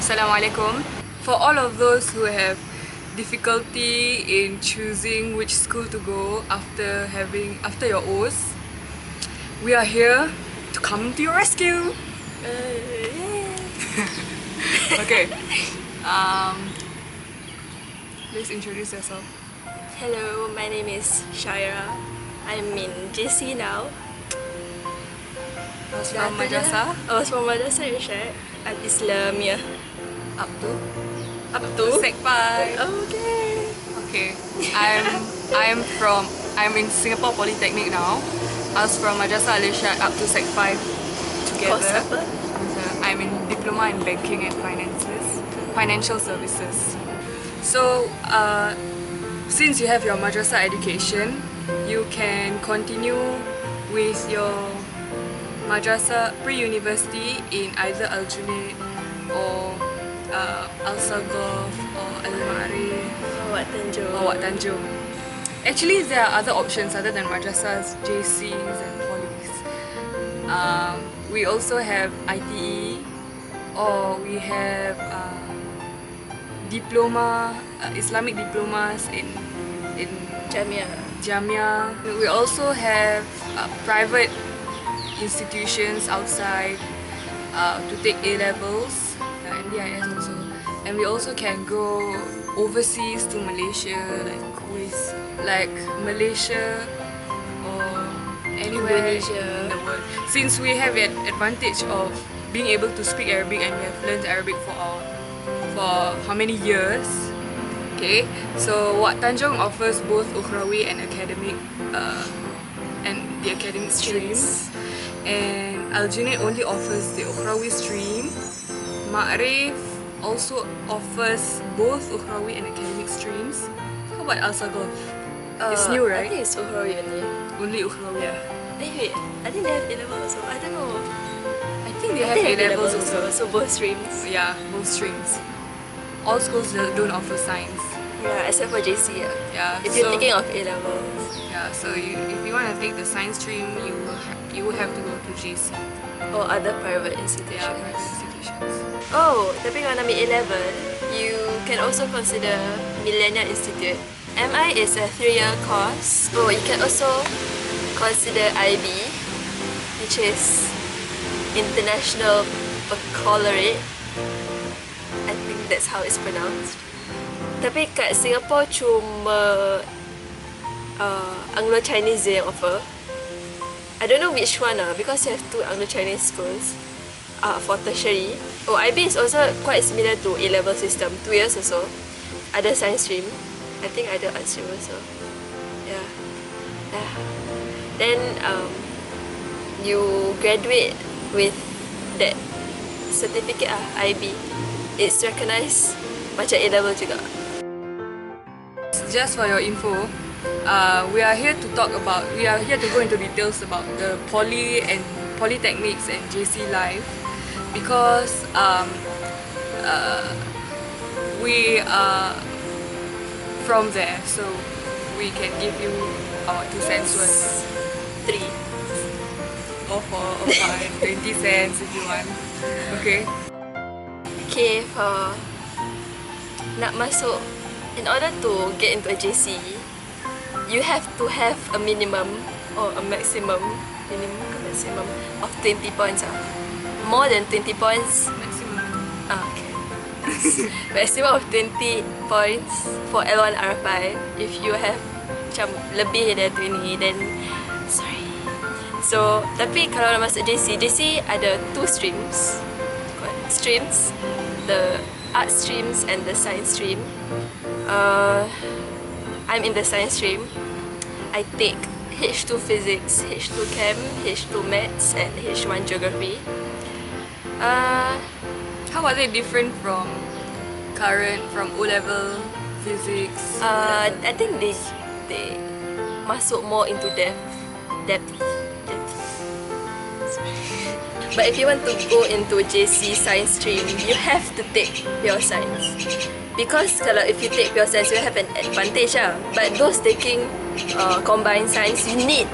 Assalamualaikum. For all of those who have difficulty in choosing which school to go after your O's, we are here to come to your rescue. Okay. Please introduce yourself. Hello, my name is Shaira. I'm in JC now. I was from Madrasah. I was from Madrasah Al-Irsyad Al-Islamiyah. Up to Sec 5. Okay. Okay. I'm in Singapore Polytechnic now. I was from Madrasah Al-Irsyad up to Sec 5 together. Course apa? I'm in Diploma in Banking and Financial Services. So, since you have your Madrasah education, you can continue with your Madrasah pre-university in either Al-Junaid or Al-Sagaf or Al-Ma'arif or Wat Tanjung. Actually, there are other options other than Madrasahs, JCs and Polys. We also have ITE, or we have diploma, Islamic diplomas in Jamia. We also have private institutions outside to take A-levels, NDIS also. And we also can go overseas to Malaysia, like Kuwait, like Malaysia or anywhere in the world. Since we have an advantage of being able to speak Arabic and we have learned Arabic for how many years. Okay, so Wat Tanjung offers both Ukhrawi and academic and the academic streams, and Al-Junaid only offers the Ukhrawi stream. Ma'arif also offers both Ukhrawi and academic streams. How about Al-Sagaf? It's new, right? I think it's Ukhrawi only. Only Ukhrawi. Yeah. Wait, I think they have A-level also. I don't know. I think they have A-levels also. So both streams. Yeah, both streams. All schools don't offer science. Yeah, except for JC. Yeah. If you're thinking of A-levels. Yeah, so if you want to take the science stream, you will have to go to JC. Or other private institutions. Yeah, private institutions. Oh, tapi kalau nak ambil A-level, you can also consider Millennium Institute. MI is a 3-year course. Oh, you can also consider IB, which is International Baccalaureate. I think that's how it's pronounced. Tapi kat Singapore cuma Anglo-Chinese yang offer. I don't know which one because you have 2 Anglo-Chinese schools for tertiary. Oh, IB is also quite similar to A-level system, 2 years also. Ada science stream. I think ada art stream also. Yeah. Then you graduate with that certificate IB. It's recognized macam A-level juga. Just for your info, we are here to go into details about the Polytechnics and JC life, because we are from there, so we can give you our 2 cents worth. 3 or 4 or 5, 20 cents if you want. Okay. Okay, for nak masuk, in order to get into a JC, you have to have a minimum or a maximum of 20 points. More than 20 points. Maximum. Okay. Maximum of 20 points for L1 R5. If you have macam lebih dari 20, then sorry. So, tapi kalau nak masuk JC ada 2 streams. The art streams and the science stream. I'm in the science stream. I take H2 physics, H2 chem, H2 maths and H1 geography. How are they different from O-level physics? I think they masuk more into depth. But if you want to go into JC science stream, you have to take pure science. Because if you take pure science, you have an advantage. But those taking combined science, you need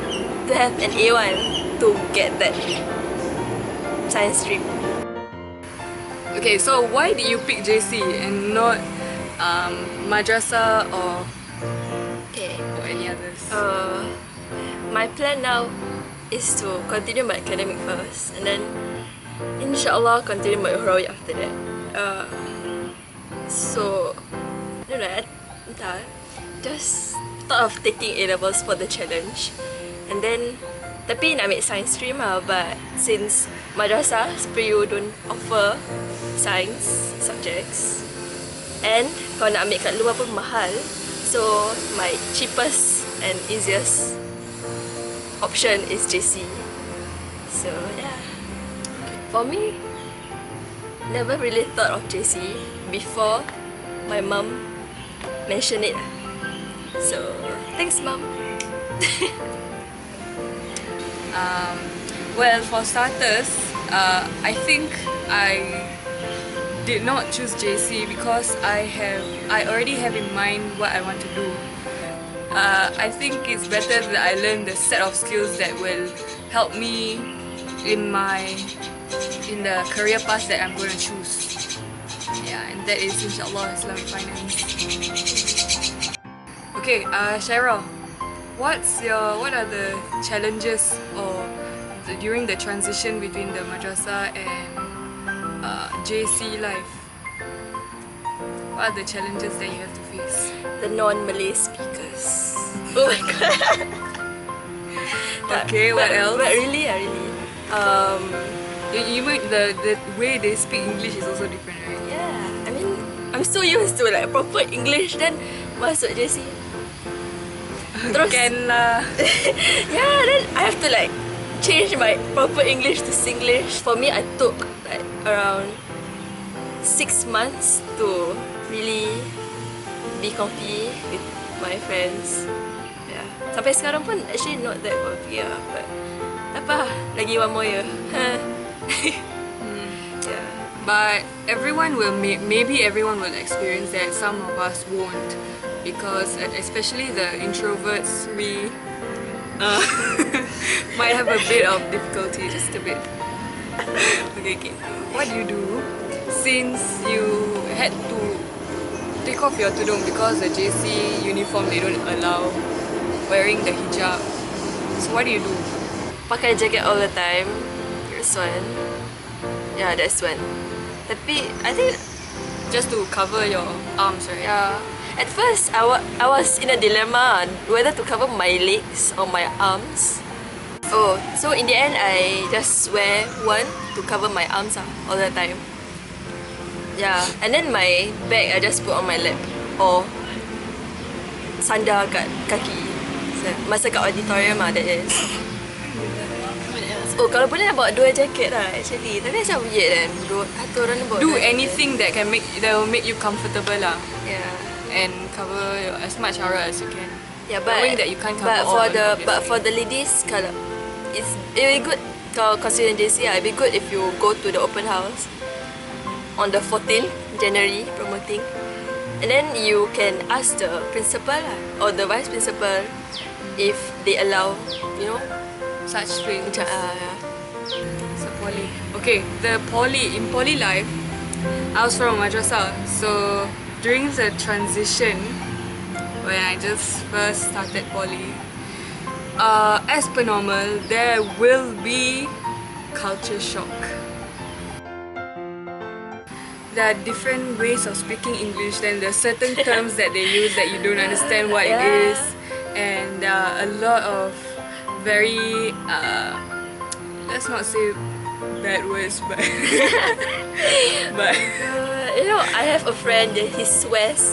to have an A1 to get that science stream. Okay, so why did you pick JC and not Madrasah or Okay. any others? My plan now is to continue my academic first, and then inshallah continue my Uhrawi after that. So, I don't know, entah, just thought of taking A-levels for the challenge, and then tapi nak ambil science stream lah, but since Madrasah SPRIU don't offer science subjects, and kalau nak ambil kat luar pun mahal, so my cheapest and easiest option is JC. So yeah, for me, never really thought of JC before my mum mentioned it. So thanks, mum. Well, for starters, I think I did not choose JC because I already have in mind what I want to do. I think it's better that I learn the set of skills that will help me in the career path that I'm going to choose. Yeah, and that is inshallah Islamic finance. Okay, Shaira, what are the challenges during the transition between the madrasah and JC life? What are the challenges that you have to face? The non-Malay speakers. Oh my god. Okay, what else? But really, You mean the way they speak English is also different, right? yeah. I mean, I'm so used to like proper English, then masuk JC. Terus, Can lah. yeah, then I have to like change my proper English to Singlish. For me, I took like around 6 months to really be comfy with my friends. Yeah. Sampai sekarang pun actually not that comfy lah, but apa, lagi 1 more year. Yeah. But everyone will, maybe everyone will experience that, some of us won't. Because especially the introverts, we might have a bit of difficulty, just a bit. Okay. What do you do since you had to take off your tudung because the JC uniform, they don't allow wearing the hijab? So what do you do? Pakai jacket all the time. That's one. Yeah, that's one. Tapi I think Just to cover your arms, right? yeah. At first, I was in a dilemma whether to cover my legs or my arms. Oh, so in the end, I just wear one to cover my arms all the time. Yeah, and then my bag I just put on my lap or sandar kat kaki. Masa kat auditorium that is. Oh, kalau boleh nak bawa 2 jaket lah actually. Tapi macam weird kan, satu orang bawa Do 2 jaket. anything that will make you comfortable lah. Yeah. And cover as much aura as you can. Yeah, but Knowing that you can't cover all, for the ladies, kalau it will be good kalau consider JC it'll be good if you go to the open house on the 14th January promoting, and then you can ask the principal or the vice principal if they allow, you know, such things. macam So poly. Okay, in poly life, I was from Madrasah. So during the transition, when I just first started poly, as per normal, there will be culture shock. There are different ways of speaking English, then there are certain terms that they use that you don't understand what it is, and there are a lot of very, let's not say bad words, but but you know, I have a friend that he swears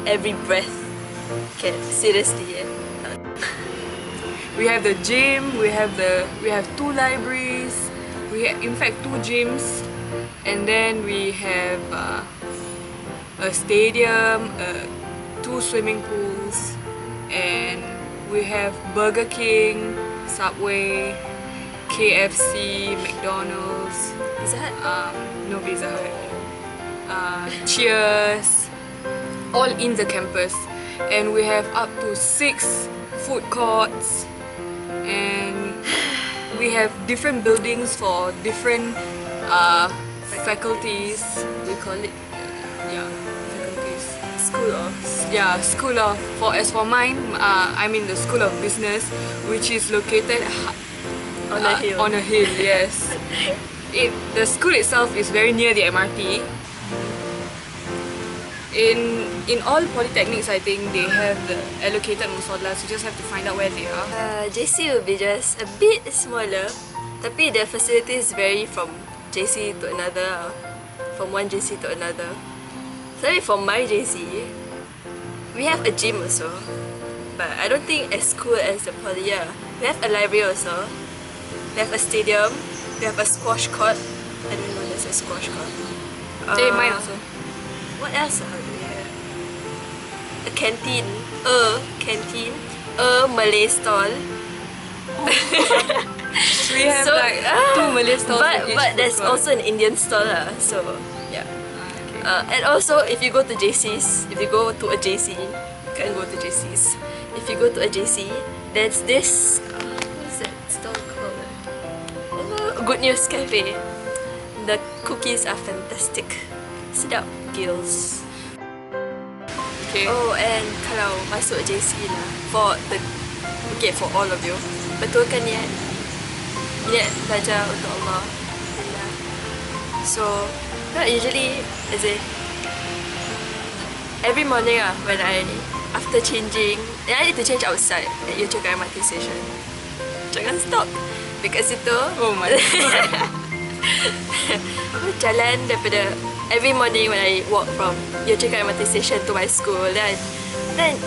every breath. Okay, seriously. we have the gym, we have 2 libraries, in fact 2 gyms, and then we have a stadium, 2 swimming pools, and we have Burger King, Subway, KFC, McDonald's, Pizza Hut? no Pizza Hut, Cheers, all in the campus, and we have up to 6 food courts, and we have different buildings for different faculties. We call it, yeah, faculties. School of. Yeah, school of. As for mine, I'm in the School of Business, which is located On a hill. On a hill, yes. The school itself is very near the MRT. In all polytechnics, I think they have the allocated musollas. You just have to find out where they are. JC will be just a bit smaller, tapi the facilities vary from JC to another, from one JC to another. So for my JC, we have a gym also, but I don't think as cool as the poly. Yeah. We have a library also. We have a stadium. We have a squash court. I don't know there's a squash court. Mine also. What else are we have? A canteen. A Malay stall. We have like 2 Malay stalls. But there's also an Indian stall. So yeah. And also if you go to JCs, if you go to a JC, you can't go to JCs. If you go to a JC, there's this what's that stall called? Good News Cafe. The cookies are fantastic. Sedap gills. Okay. Oh, and kalau masuk JC lah, for all of you, betulkan niat belajar untuk Allah. So usually every morning when after changing, I need to change outside at Yio-Chu Kang MRT station. Jangan stop dekat situ. Oh my god. Jalan daripada every morning when I walk from Yio-Chu Kang MRT station to my school, then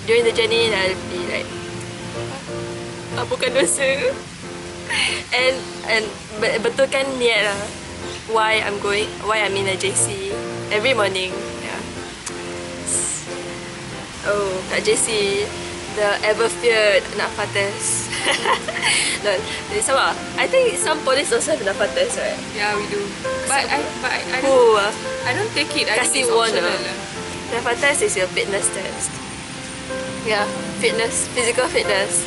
during the journey I'll be like, bukan dosa. And betulkan niat lah why I'm in a JC every morning. Yeah. Oh, kat JC, the ever feared Nafates. No, sama. I think some police also have Nafates, right? Yeah, we do. But I don't take it. I Kasih think it's warn optional. Nafates is your fitness test. Yeah, physical fitness.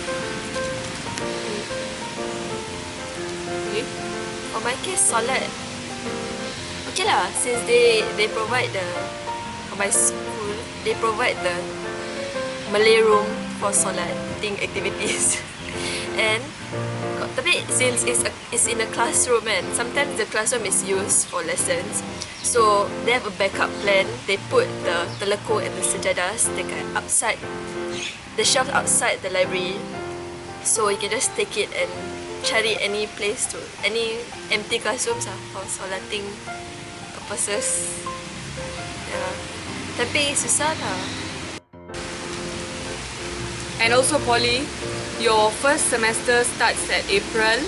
Okay. For my case, solat. Okay lah, since they provide for my school, they provide the Malay room for solating activities. And tapi since it's in a classroom, and sometimes the classroom is used for lessons, so they have a backup plan. They put the telekung and the sejadas dekat outside the shelf outside the library, so you can just take it and cari any empty classrooms for solating purposes. Yeah. Tapi susah lah. And also poly, your first semester starts at April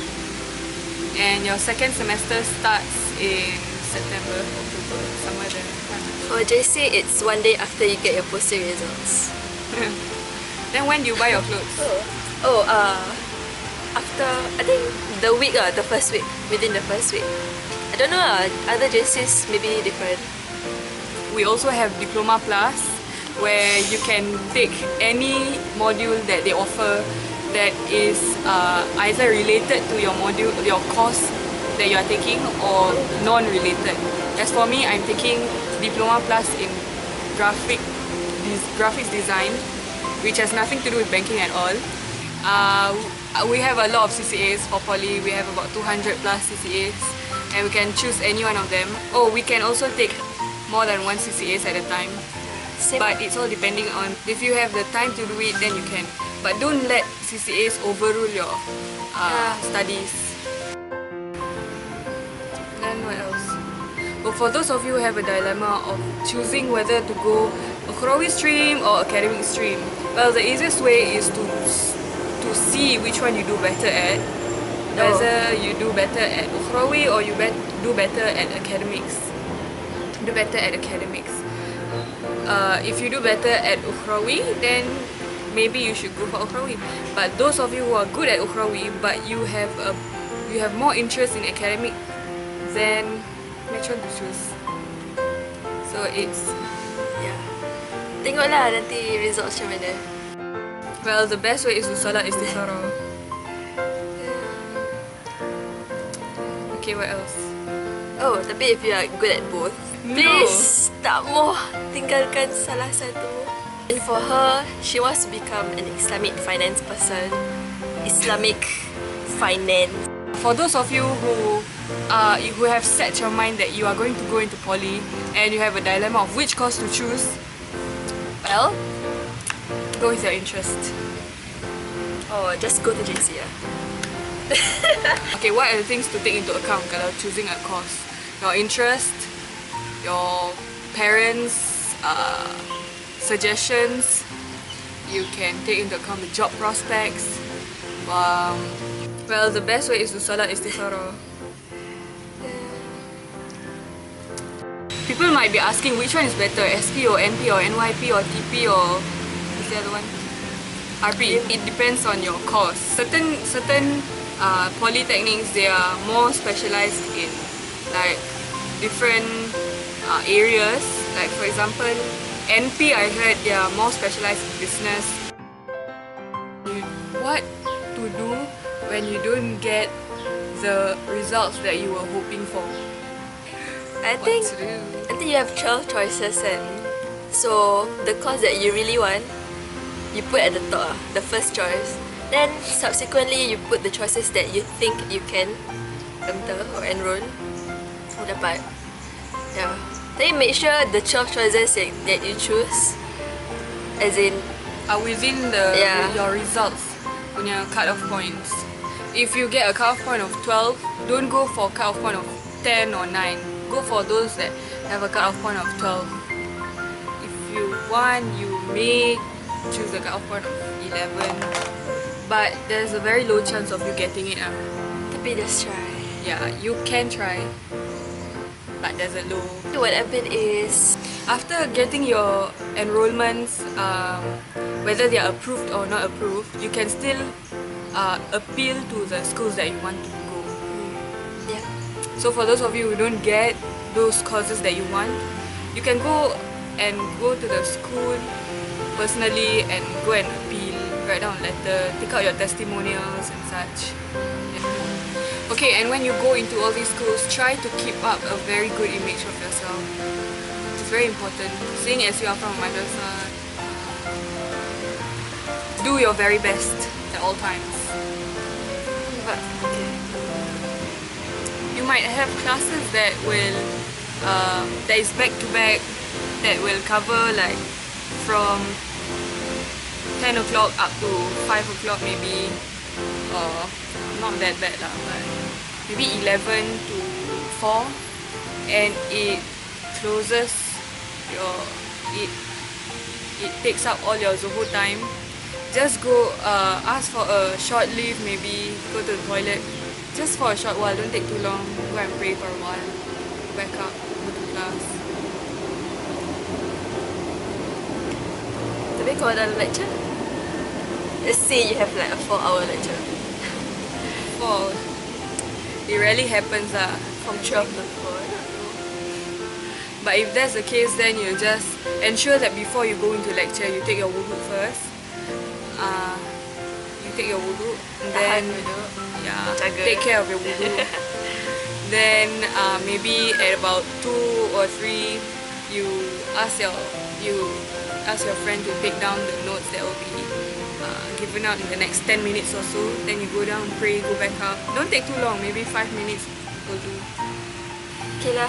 and your second semester starts in September, October, somewhere there. For JC, it's one day after you get your posting results. Then when do you buy your clothes? After, I think the first week, within the first week. I don't know, other JCs maybe different. We also have Diploma Plus, where you can take any module that they offer that is either related to your module, your course that you are taking, or non-related. As for me, I'm taking Diploma Plus in graphics design, which has nothing to do with banking at all. We have a lot of CCAs for poly. We have about 200 plus CCAs, and we can choose any one of them. Oh, we can also take more than one CCAs at a time. Same. But it's all depending on if you have the time to do it, then you can. But don't let CCAs overrule your studies. Then what else? Well, for those of you who have a dilemma of choosing whether to go Ukhrawi stream or academic stream, well, the easiest way is to see which one you do better at. Whether you do better at Ukhrawi or you do better at academics. Do better at academics. If you do better at Ukhrawi, then maybe you should go for Ukhrawi. But those of you who are good at Ukhrawi but you have more interest in academic, then which one to choose? So it's tengoklah nanti results macam mana. Well, the best way is to solat istikharah. Okay, what else? Oh, tapi if you are good at both, please tak mau tinggalkan salah satu. And for her, she wants to become an Islamic finance person. Islamic finance. For those of you who have set your mind that you are going to go into poly and you have a dilemma of which course to choose, well, go with your interest. Oh, just go to JC. Okay, what are the things to take into account kalau choosing a course? Your interest, your parents' suggestions. You can take into account the job prospects. Well, the best way is to salat istikharah. People might be asking which one is better, SP or NP or NYP or TP or what's the other one? RP. It depends on your course. Certain polytechnics, they are more specialized in like different areas. Like for example, NP, I heard they are more specialized in business. What to do when you don't get the results that you were hoping for? I think you have 12 choices, and so the course that you really want, you put at the top, the first choice. Then subsequently you put the choices that you think you can enter or enroll dapat. Yeah. Then make sure the 12 choices that you choose, as in, are within your results punya cut-off points. If you get a cut-off point of 12, don't go for cut-off point of 10 or 9. Go for those that have a cut-off point of 12. If you want, you may choose a cut-off point of 11, but there's a very low chance of you getting it. Tapi just try. Yeah, you can try, but there's a low. What happened is, after getting your enrollments, whether they are approved or not approved, you can still appeal to the schools that you want to go. Yeah. So for those of you who don't get those courses that you want, you can go to the school personally and go and appeal, write down a letter, take out your testimonials and such. Yeah. Okay, and when you go into all these schools, try to keep up a very good image of yourself. It's very important. Seeing as you are from Madrasah, do your very best at all times. But okay, you might have classes that will that is back to back, that will cover like from 10 o'clock up to 5 o'clock maybe, or not that bad lah, but maybe 11 to 4, and it closes your, it takes up all your Zuhur time. Just go ask for a short leave, maybe go to the toilet just for a short while, don't take too long, go and pray for a while, go back up, go to class. tapi kalau dalam lecture, let's say you have like a 4-hour lecture. Oh, it rarely happens From 12 to 4. But if that's the case, then you just ensure that before you go into lecture, you take your wudu first. You take your wudu, and then take care of your wudu. Then maybe at about 2 or 3, you ask your friend to take down the notes that will be given out in the next 10 minutes or so. Then you go down, pray, go back up. Don't take too long, maybe 5 minutes will do. Okay lah.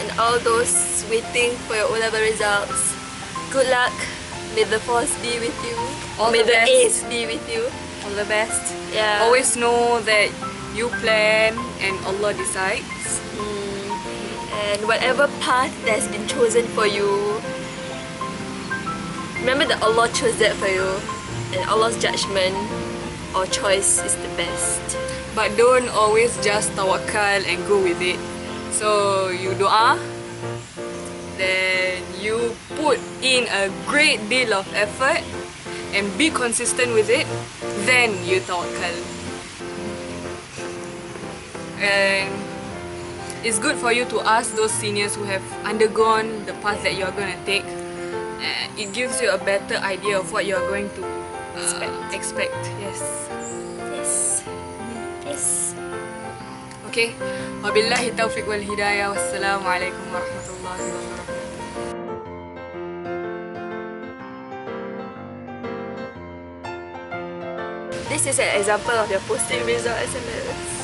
And all those waiting for your O-level results, good luck. May the force be with you. May the A's be with you. All the best. Yeah. Always know that you plan and Allah decides. And whatever path that's been chosen for you, remember that Allah chose that for you, and Allah's judgment or choice is the best. But don't always just tawakkal and go with it. So you doa, then you put in a great deal of effort and be consistent with it, then you tawakkal. And it's good for you to ask those seniors who have undergone the path that you're going to take. It gives you a better idea of what you're going to expect. Yes. Yes. Yes. Okay, wabillahi taufiq wal hidayah. Wassalamualaikum warahmatullahi wabarakatuh. This is an example of your posting result SMS.